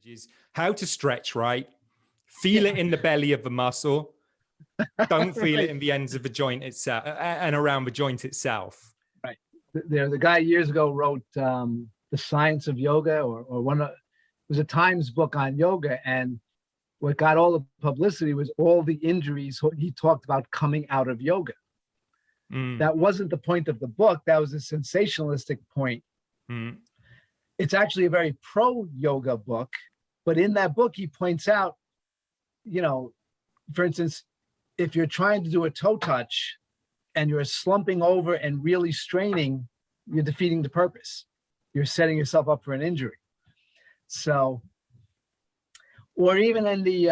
is how to stretch right, feel it in the belly of the muscle, don't feel it in the ends of the joint itself and around the joint itself. Right. The guy years ago wrote The Science of Yoga, or it was a Times book on yoga, and what got all the publicity was all the injuries he talked about coming out of yoga. That wasn't the point of the book. That was a sensationalistic point. It's actually a very pro-yoga book, but in that book, he points out, for instance, if you're trying to do a toe touch and you're slumping over and really straining, you're defeating the purpose. You're setting yourself up for an injury. So, or even in the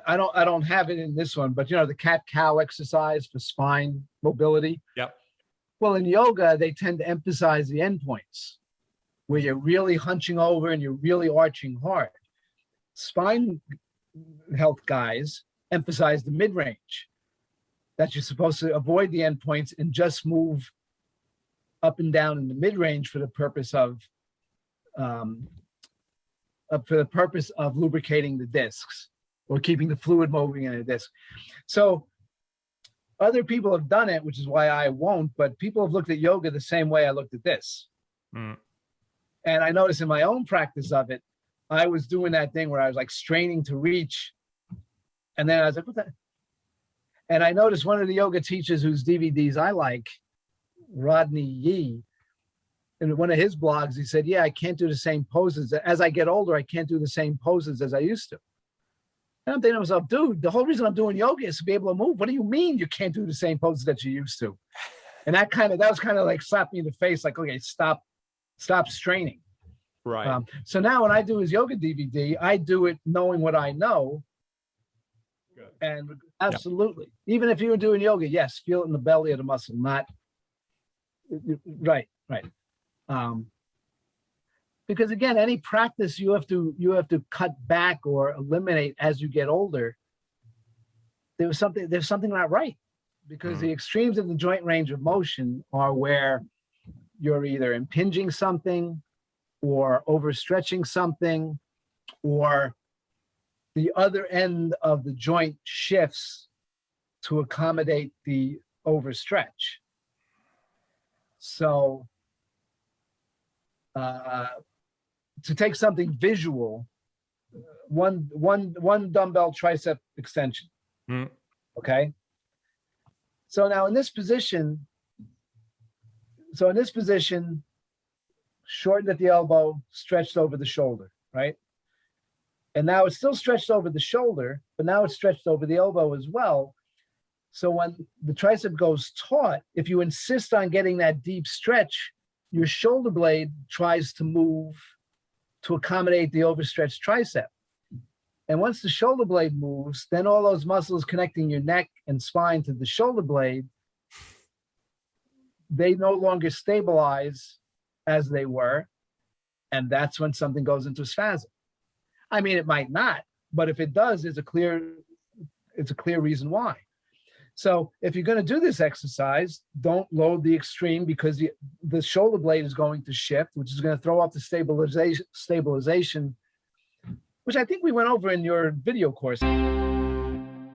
I don't have it in this one, but the cat-cow exercise for spine mobility. Yep. Well, in yoga, they tend to emphasize the endpoints, where you're really hunching over and you're really arching hard. Spine health guys emphasize the mid-range, that you're supposed to avoid the endpoints and just move up and down in the mid-range for the purpose of lubricating the discs or keeping the fluid moving in a disc. So other people have done it, which is why I won't, but people have looked at yoga the same way I looked at this. And I noticed in my own practice of it, I was doing that thing where I was like straining to reach. And then I was like, what the? And I noticed one of the yoga teachers whose DVDs I like, Rodney Yee, in one of his blogs, he said, yeah, I can't do the same poses. As I get older, I can't do the same poses as I used to. And I'm thinking to myself, dude, the whole reason I'm doing yoga is to be able to move. What do you mean you can't do the same poses that you used to? And that was kind of like slapped me in the face, like, okay, stop straining. Right. So now when I do his yoga DVD, I do it knowing what I know. Good. And absolutely, even if you were doing yoga, yes, feel it in the belly of the muscle, not right. Because again, any practice you have to cut back or eliminate as you get older. There's something not right, because the extremes of the joint range of motion are where you're either impinging something or overstretching something, or the other end of the joint shifts to accommodate the overstretch. So to take something visual, one dumbbell tricep extension. Okay. So now in this position, shortened at the elbow, stretched over the shoulder, right? And now it's still stretched over the shoulder, but now it's stretched over the elbow as well. So when the tricep goes taut, if you insist on getting that deep stretch, your shoulder blade tries to move to accommodate the overstretched tricep. And once the shoulder blade moves, then all those muscles connecting your neck and spine to the shoulder blade, they no longer stabilize as they were. And that's when something goes into spasm. I mean, it might not, but if it does, it's a clear reason why. So if you're going to do this exercise, don't load the extreme, because the shoulder blade is going to shift, which is going to throw off the stabilization, which I think we went over in your video course.